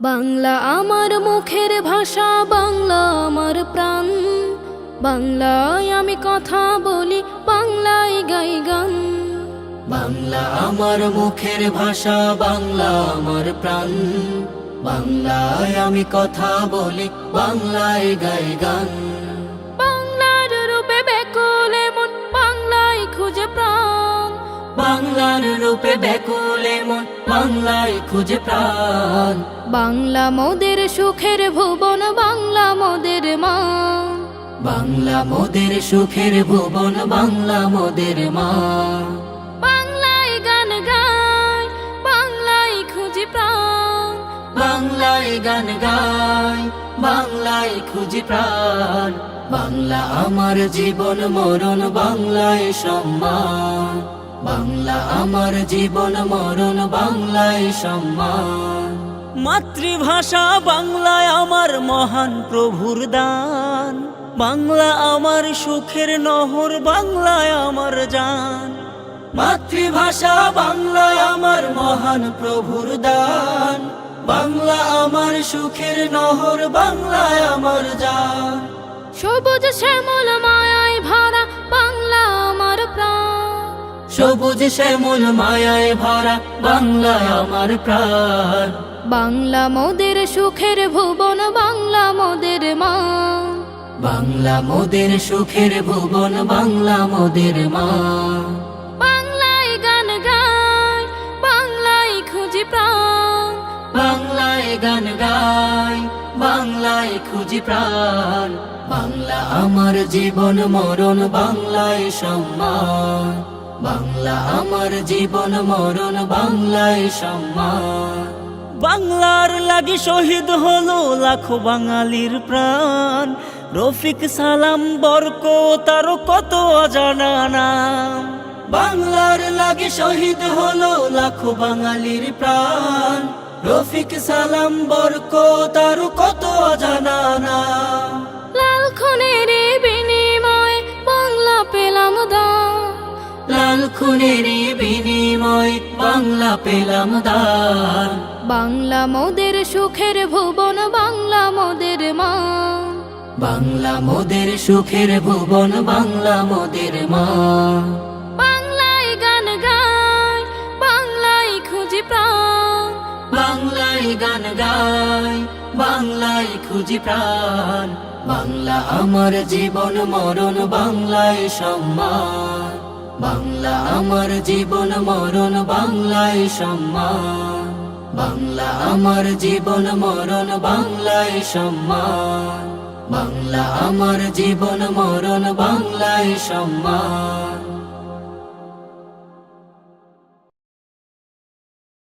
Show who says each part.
Speaker 1: বাংলা আমার মুখের ভাষা, বাংলা আমার প্রাণ। বাংলায় আমি কথা বলি, বাংলায় গাই গান।
Speaker 2: বাংলা আমার মুখের ভাষা, বাংলা আমার প্রাণ। বাংলায় আমি কথা বলি, বাংলায় গাই গান।
Speaker 1: বাংলার রূপে ব্যাকুল মন, বাংলায় খুঁজে প্রাণ।
Speaker 2: বাংলার রূপে ব্যাকুল মন, বাংলায় খুঁজে প্রাণ।
Speaker 1: বাংলা মোদের সুখের ভুবন, বাংলা মোদের মা।
Speaker 2: বাংলা মোদের সুখের ভুবন, বাংলা মোদের মা।
Speaker 1: বাংলায় গান গাই, বাংলায় খুঁজি প্রাণ।
Speaker 2: বাংলায় গান গাই, বাংলায় খুঁজি প্রাণ। বাংলা আমার জীবন মরণ, বাংলায় সম্মান। বাংলা আমার জীবন মরণ, বাংলায় সম্মান।
Speaker 3: মাতৃভাষা বাংলায় আমার মহান প্রভুর দান। বাংলা আমার সুখের নহর, বাংলায় আমার জান।
Speaker 2: মাতৃভাষা বাংলায় আমার মহান প্রভুর দান। বাংলা আমার সুখের নহর, বাংলায় আমার জান।
Speaker 1: সবুজ শ্যামল মায়ায় ভরা, বাংলা আমার প্রাণ।
Speaker 2: সবুজ শ্যামল মায়ায় ভরা, বাংলায় আমার প্রাণ।
Speaker 1: বাংলা মোদের সুখের ভুবন, বাংলা মোদের মা।
Speaker 2: বাংলা মোদের সুখের ভুবন, বাংলা মোদের মা।
Speaker 1: বাংলায় গান গাই, বাংলায় খুঁজি প্রাণ।
Speaker 2: বাংলায় গান গাই, বাংলায় খুঁজি প্রাণ। বাংলা আমার জীবন মরণ, বাংলায় সম্মান। বাংলা আমার জীবন মরণ, বাংলায় সম্মান।
Speaker 3: বাংলার লাগি শহীদ হলো লাখো বাঙালির প্রাণ। রফিক সালাম বরক তার কত অজানা নাম।
Speaker 2: বাংলার লাগে শহীদ হলো লাখো বাঙালির প্রাণ। রফিক সালাম বরক তার কত অজানা নাম।
Speaker 1: লাল খুনের বিনিময়ে বাংলা পেলাম দান।
Speaker 2: লাল খুনের বিনিময় বাংলা পেলাম দান।
Speaker 1: বাংলা মোদের সুখের ভুবন, বাংলা মোদের মা।
Speaker 2: বাংলা মোদের সুখের ভুবন, বাংলা মোদের মা।
Speaker 1: বাংলায় গান গাই, বাংলায় খুঁজি প্রাণ।
Speaker 2: বাংলায় গান গাই, বাংলায় খুঁজি প্রাণ। বাংলা আমার জীবন মরণ, বাংলায় সম্মান। বাংলা আমার জীবন মরণ, বাংলায় সম্মান। বাংলা আমার জীবন মরণ, বাংলায় সম্মান। বাংলা আমার জীবন মরণ, বাংলায় সম্মান।